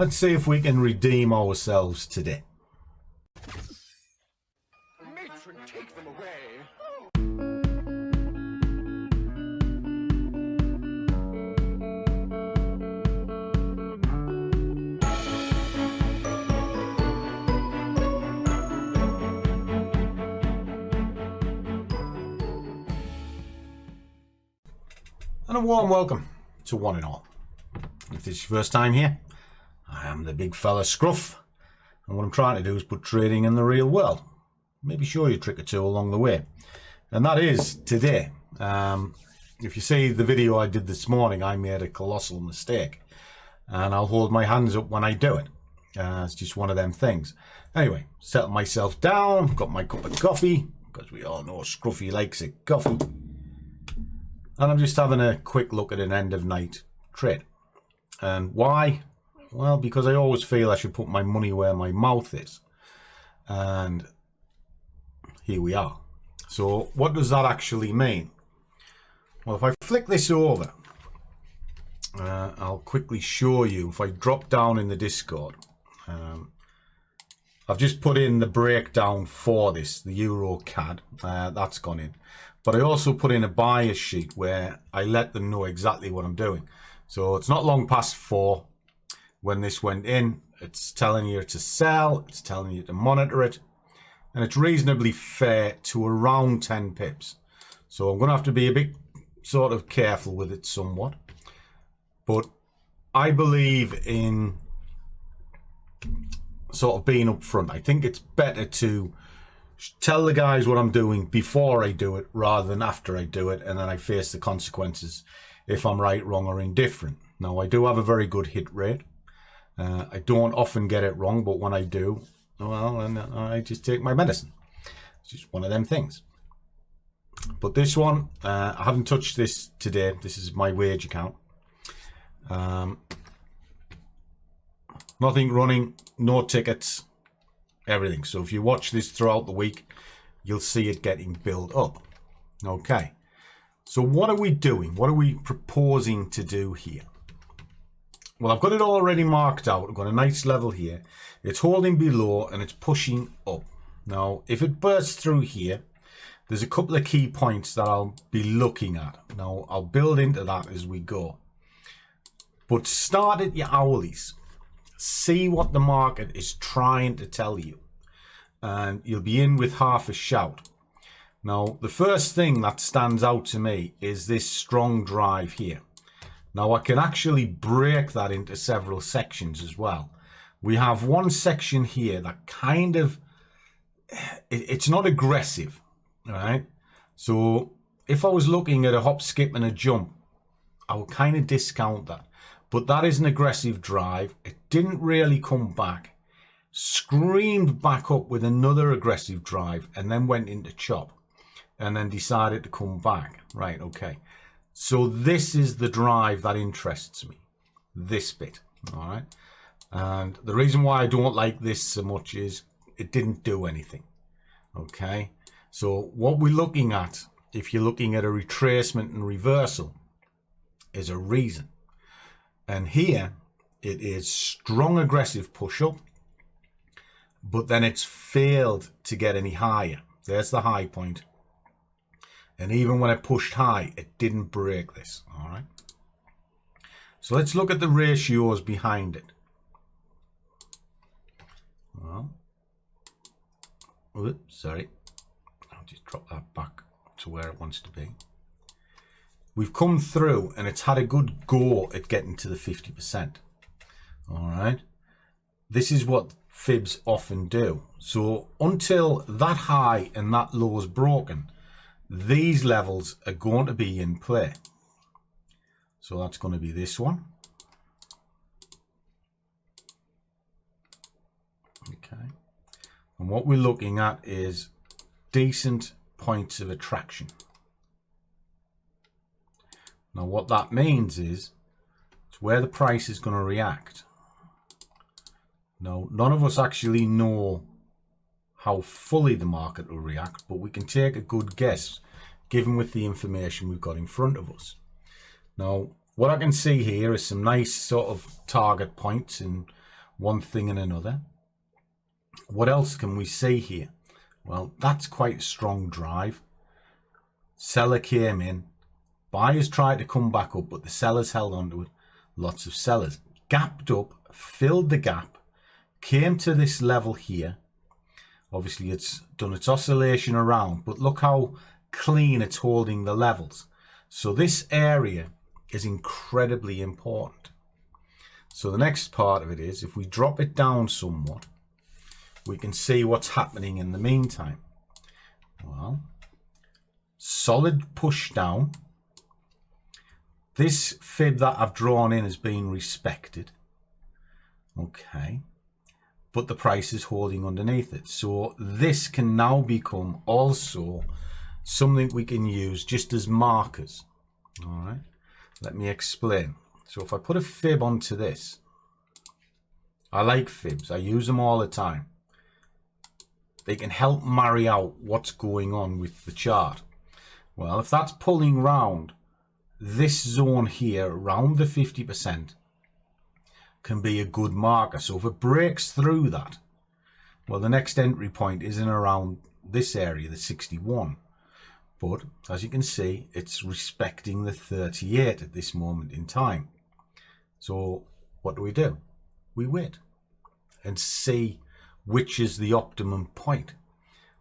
Let's see if we can redeem ourselves today. Matron, take them away. And a warm welcome to one and all. If this is your first time here, I am the big fella Scruff, and what I'm trying to do is put trading in the real world. Maybe show you a trick or two along the way. And that is today. If you see the video I did this morning, I made a colossal mistake. And I'll hold my hands up when I do it. It's just one of them things. Anyway, settle myself down, got my cup of coffee, because we all know Scruffy likes a coffee. And I'm just having a quick look at an end of night trade. And why? Well, because I always feel I should put my money where my mouth is. And here we are. So what does that actually mean? Well, if I flick this over, I'll quickly show you. If I drop down in the Discord, I've just put in the breakdown for this, the Euro CAD, that's gone in. But I also put in a bias sheet where I let them know exactly what I'm doing. So it's not long past 4 when this went in. It's telling you to sell, it's telling you to monitor it, and it's reasonably fair to around 10 pips. So I'm going to have to be a bit sort of careful with it somewhat. But I believe in sort of being upfront. I think it's better to tell the guys what I'm doing before I do it rather than after I do it, and then I face the consequences if I'm right, wrong, or indifferent. Now, I do have a very good hit rate. I don't often get it wrong, but when I do, well, and I just take my medicine. It's just one of them things. But this one, I haven't touched this today. This is my wage account. Nothing running, no tickets, everything. So if you watch this throughout the week, you'll see it getting built up. Okay. So what are we doing? What are we proposing to do here? Well, I've got it already marked out. I've got a nice level here. It's holding below and it's pushing up. Now, if it bursts through here, there's a couple of key points that I'll be looking at. Now, I'll build into that as we go. But start at your hourlies. See what the market is trying to tell you. And you'll be in with half a shout. Now, the first thing that stands out to me is this strong drive here. Now, I can actually break that into several sections as well. We have one section here that kind of, it's not aggressive, right? So if I was looking at a hop, skip, and a jump, I would kind of discount that. But that is an aggressive drive. It didn't really come back, screamed back up with another aggressive drive, and then went into chop, and then decided to come back. Right, okay. So this is the drive that interests me, this bit, all right? And the reason why I don't like this so much is it didn't do anything, okay? So what we're looking at, if you're looking at a retracement and reversal, is a reason. And here it is strong aggressive push up, but then it's failed to get any higher. There's the high point. And even when it pushed high, it didn't break this. All right. So let's look at the ratios behind it. Well, oops, sorry. I'll just drop that back to where it wants to be. We've come through and it's had a good go at getting to the 50%. All right. This is what fibs often do. So until that high and that low is broken, these levels are going to be in play. So that's going to be this one. Okay. And what we're looking at is decent points of attraction. Now what that means is it's where the price is going to react. Now, none of us actually know how fully the market will react, but we can take a good guess given with the information we've got in front of us. Now, what I can see here is some nice sort of target points, and one thing and another. What else can we see here? Well, that's quite a strong drive. Seller came in. Buyers tried to come back up, but the sellers held on to it. Lots of sellers. Gapped up, filled the gap, came to this level here. Obviously, it's done its oscillation around, but look how clean it's holding the levels. So this area is incredibly important. So the next part of it is, if we drop it down somewhat, we can see what's happening in the meantime. Well, solid push down. This fib that I've drawn in has been respected. Okay. But the price is holding underneath it. So this can now become also something we can use just as markers. All right. Let me explain. So if I put a fib onto this, I like fibs. I use them all the time. They can help marry out what's going on with the chart. Well, if that's pulling round this zone here, around the 50%, can be a good marker. So if it breaks through that, well, the next entry point is in around this area, the 61. But as you can see, it's respecting the 38 at this moment in time. So what do? We wait and see which is the optimum point.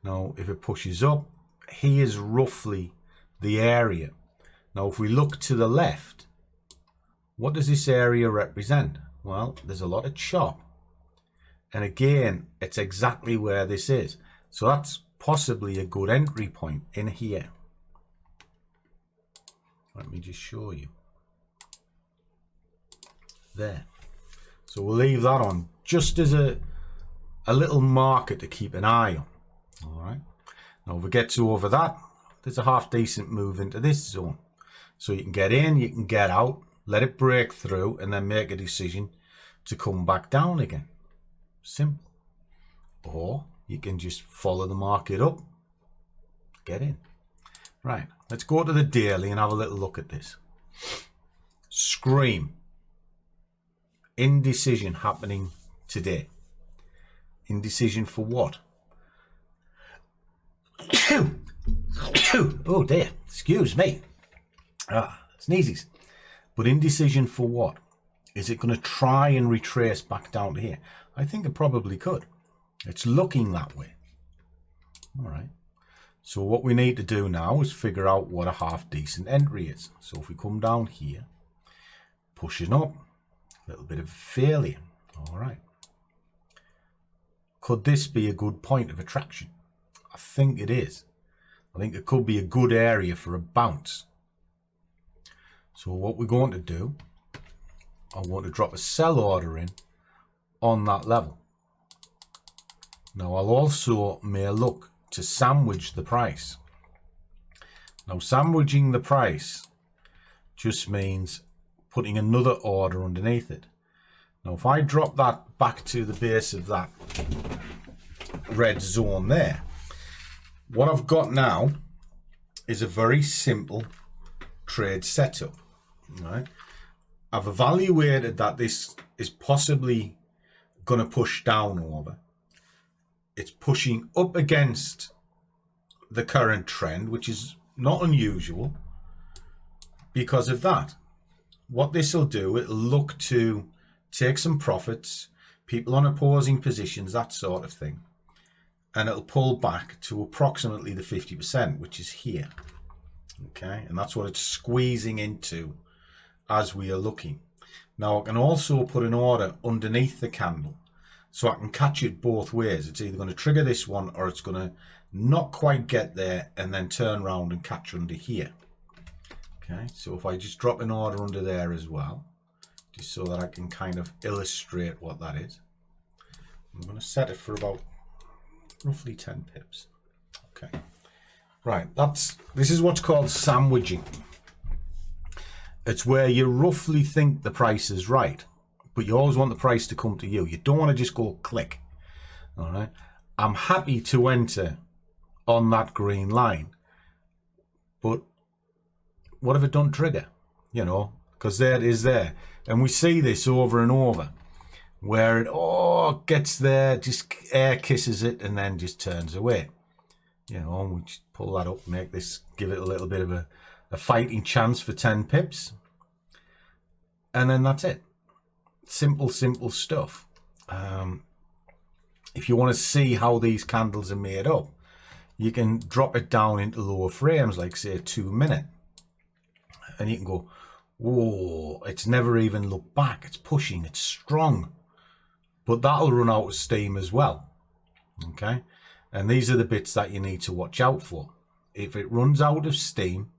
Now, if it pushes up, here's roughly the area. Now, if we look to the left, what does this area represent? Well, there's a lot of chop. And again, it's exactly where this is. So that's possibly a good entry point in here. Let me just show you. There. So we'll leave that on just as a little marker to keep an eye on. All right. Now if we get to over that, there's a half decent move into this zone. So you can get in, you can get out, let it break through, and then make a decision to come back down again. Simple. Or you can just follow the market up, get in. Right, let's go to the daily and have a little look at this. Scream. Indecision happening today. Indecision for what? Oh dear, excuse me. Sneezes. But indecision for what? Is it going to try and retrace back down to here? I think it probably could. It's looking that way. All right. So what we need to do now is figure out what a half decent entry is. So if we come down here, pushing up, a little bit of failure. All right. Could this be a good point of attraction? I think it is. I think it could be a good area for a bounce. So what we're going to do, I want to drop a sell order in on that level. Now I'll also may look to sandwich the price. Now sandwiching the price just means putting another order underneath it. Now if I drop that back to the base of that red zone there, what I've got now is a very simple trade setup. Right? I've evaluated that this is possibly going to push down over. It's pushing up against the current trend, which is not unusual because of that. What this will do, it'll look to take some profits, people on opposing positions, that sort of thing, and it'll pull back to approximately the 50%, which is here. Okay, and that's what it's squeezing into as we are looking. Now I can also put an order underneath the candle so I can catch it both ways. It's either going to trigger this one or it's going to not quite get there and then turn around and catch under here. Okay, so if I just drop an order under there as well, just so that I can kind of illustrate what that is. I'm going to set it for about roughly 10 pips. Okay, right, this is what's called sandwiching. It's where you roughly think the price is right, but you always want the price to come to you. You don't want to just go click. All right. I'm happy to enter on that green line, but what if it don't trigger? You know, because there it is there. And we see this over and over. where it gets there, just air kisses it, and then just turns away. You know, and we just pull that up, make this, give it a little bit of a fighting chance for 10 pips. And then that's it. Simple stuff. If you want to see how these candles are made up, you can drop it down into lower frames, like say 2 minute. And you can go, whoa, it's never even looked back. It's pushing, it's strong. But that'll run out of steam as well. Okay. And these are the bits that you need to watch out for. If it runs out of steam,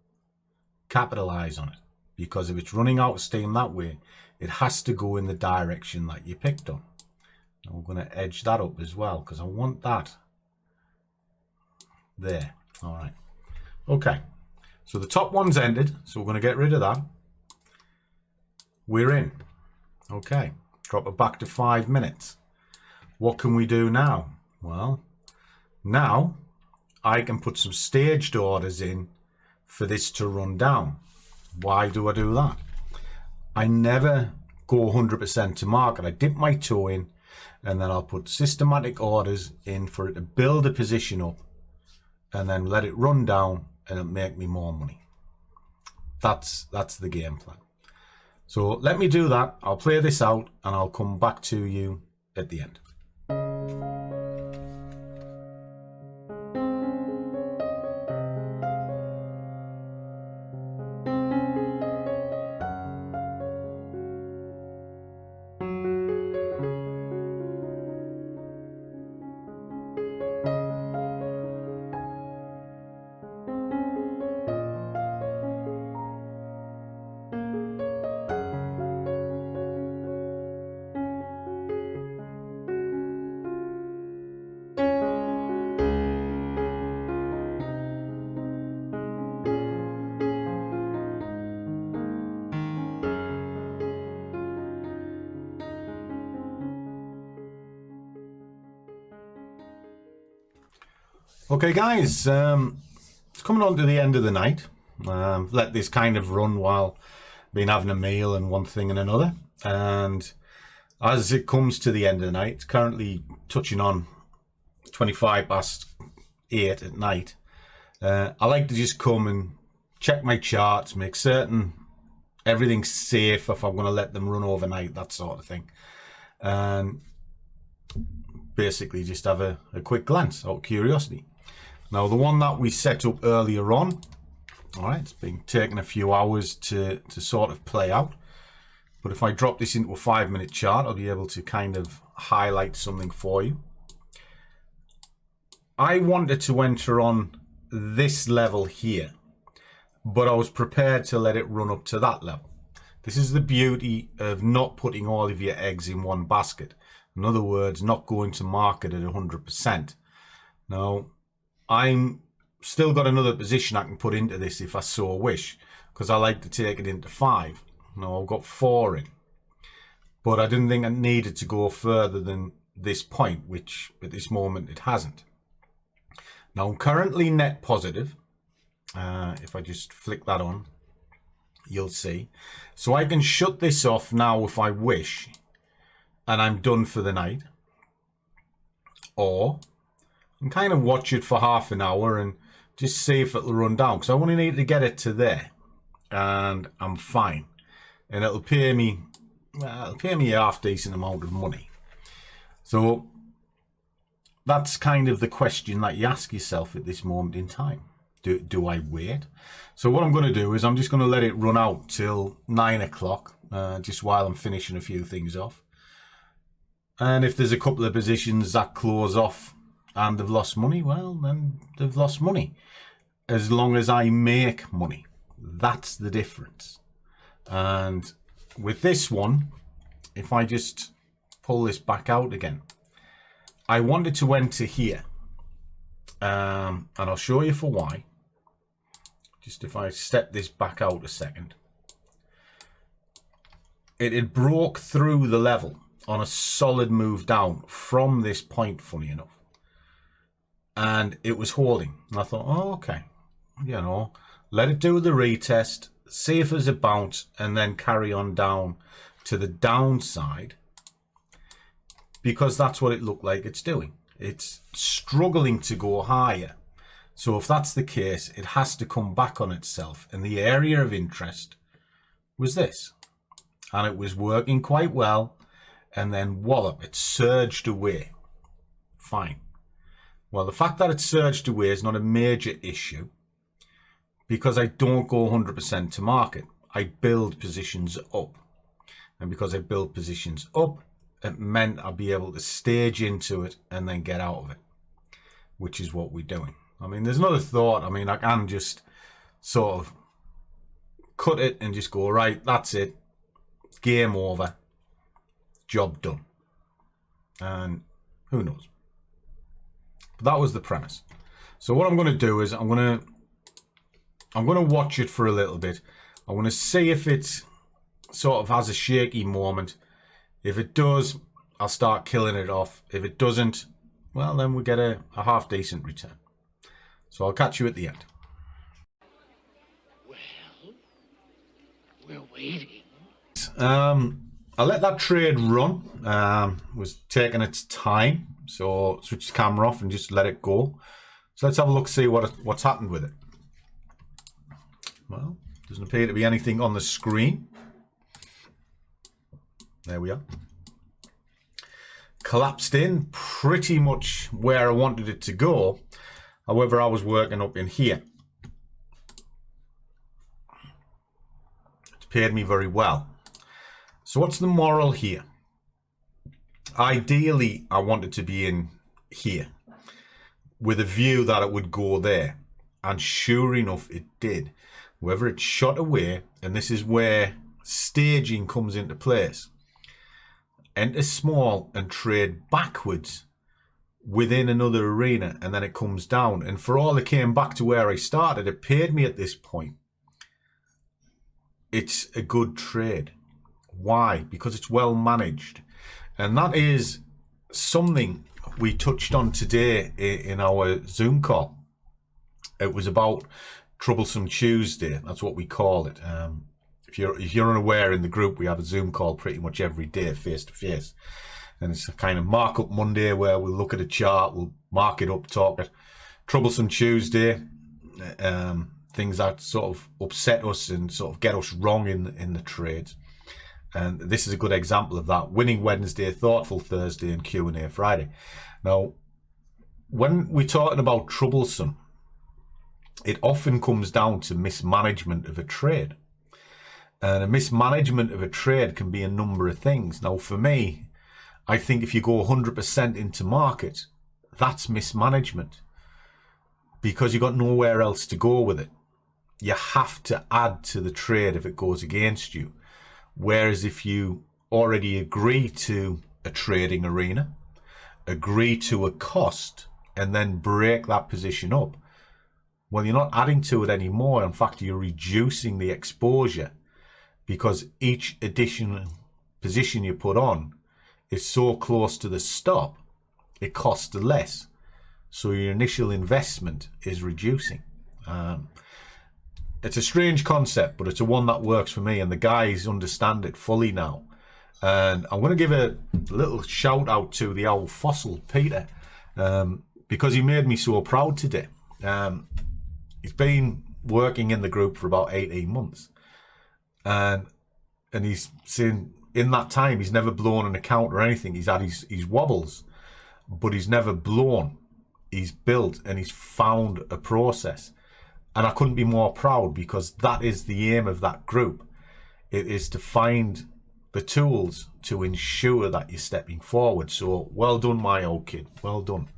capitalize on it. Because if it's running out of steam that way, it has to go in the direction that you picked on. And we're going to edge that up as well, because I want that there. All right. Okay. So the top one's ended. So we're going to get rid of that. We're in. Okay. Drop it back to 5 minutes. What can we do now? Well, now I can put some staged orders in for this to run down. Why do I do that? I never go 100% to market. I dip my toe in, and then I'll put systematic orders in for it to build a position up, and then let it run down, and it'll make me more money. That's the game plan. So let me do that. I'll play this out, and I'll come back to you at the end. Okay guys, it's coming on to the end of the night. Let this kind of run while been having a meal and one thing and another. And as it comes to the end of the night, it's currently touching on 25 past 8 at night. I like to just come and check my charts, make certain everything's safe if I'm going to let them run overnight, that sort of thing. And basically just have a quick glance out of curiosity. Now the one that we set up earlier on, all right, it's been taking a few hours to sort of play out. But if I drop this into a 5 minute chart, I'll be able to kind of highlight something for you. I wanted to enter on this level here, but I was prepared to let it run up to that level. This is the beauty of not putting all of your eggs in one basket. In other words, not going to market at 100%. Now, I'm still got another position I can put into this if I so wish, because I like to take it into 5. Now, I've got 4 in. But I didn't think I needed to go further than this point, which at this moment it hasn't. Now, I'm currently net positive. If I just flick that on, you'll see. So I can shut this off now if I wish, and I'm done for the night. Or I can kind of watch it for half an hour and just see if it'll run down, because I only need to get it to there and I'm fine. And it'll pay me, well, it'll pay me a half decent amount of money. So that's kind of the question that you ask yourself at this moment in time. Do I wait? So what I'm going to do is I'm just going to let it run out till 9 o'clock, just while I'm finishing a few things off. And if there's a couple of positions that close off and they've lost money, well, then they've lost money. As long as I make money, that's the difference. And with this one, if I just pull this back out again, I wanted to enter here. And I'll show you for why. Just if I step this back out a second. It had broke through the level on a solid move down from this point, funny enough. And it was holding. And I thought, oh, okay. You know, let it do the retest, see if there's a bounce, and then carry on down to the downside. because that's what it looked like it's doing. It's struggling to go higher. So if that's the case, it has to come back on itself. And the area of interest was this. And it was working quite well. And then wallop, it surged away. Fine. Well, the fact that it surged away is not a major issue because I don't go 100% to market. I build positions up. And because I build positions up, it meant I'd be able to stage into it and then get out of it, which is what we're doing. I mean, there's another thought. I mean, I can just sort of cut it and just go, right, that's it. Game over. Job done. And who knows? But that was the premise. So what I'm going to do is I'm going to watch it for a little bit. I want to see if it sort of has a shaky moment. If it does, I'll start killing it off. If it doesn't, well, then we get a half decent return. So I'll catch you at the end. Well, we're waiting. I let that trade run. Was taking its time. So switch the camera off and just let it go. So let's have a look, see what's happened with it. Well, doesn't appear to be anything on the screen. There we are. Collapsed in pretty much where I wanted it to go. However, I was working up in here. It's paid me very well. So what's the moral here? Ideally, I wanted to be in here with a view that it would go there. And sure enough, it did. Whether it shot away, and this is where staging comes into place. Enter small and trade backwards within another arena, and then it comes down. And for all it came back to where I started, it paid me at this point. It's a good trade. Why? Because it's well managed. And that is something we touched on today in our Zoom call. It was about Troublesome Tuesday. That's what we call it. If you're unaware, in the group, we have a Zoom call pretty much every day, face to face. And it's a kind of markup Monday where we'll look at a chart, we'll mark it up, talk it. Troublesome Tuesday, things that sort of upset us and sort of get us wrong in the trades. And this is a good example of that. Winning Wednesday, Thoughtful Thursday, and Q&A Friday. Now, when we're talking about troublesome, it often comes down to mismanagement of a trade. And a mismanagement of a trade can be a number of things. Now, for me, I think if you go 100% into market, that's mismanagement because you've got nowhere else to go with it. You have to add to the trade if it goes against you. Whereas if you already agree to a trading arena, agree to a cost, and then break that position up, well, you're not adding to it anymore. In fact, you're reducing the exposure because each additional position you put on is so close to the stop, it costs less. So your initial investment is reducing. It's a strange concept, but it's a one that works for me, and the guys understand it fully now. And I'm going to give a little shout out to the old fossil Peter, because he made me so proud today. He's been working in the group for about 18 months, and he's seen in that time he's never blown an account or anything. He's had his wobbles, but he's never blown. He's built and he's found a process. And I couldn't be more proud because that is the aim of that group. It is to find the tools to ensure that you're stepping forward. So well done, my old kid. Well done.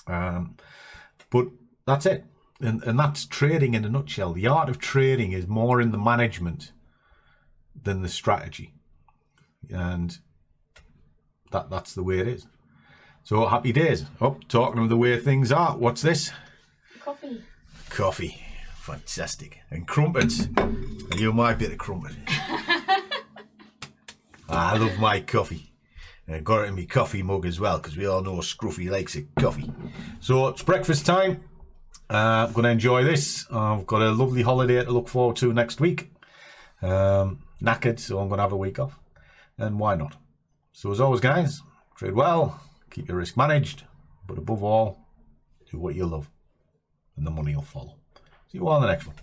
But that's it. And that's trading in a nutshell. The art of trading is more in the management than the strategy. And that's the way it is. So happy days. Oh, talking of the way things are. What's this? Coffee. Coffee. Fantastic. And crumpets. And you my bit of crumpet. I love my coffee. And I got it in my coffee mug as well, because we all know Scruffy likes a coffee. So it's breakfast time. I'm going to enjoy this. I've got a lovely holiday to look forward to next week. Knackered, so I'm going to have a week off. And why not? So as always, guys, Trade well, keep your risk managed, but above all, do what you love, and the money will follow. See you all in the next one.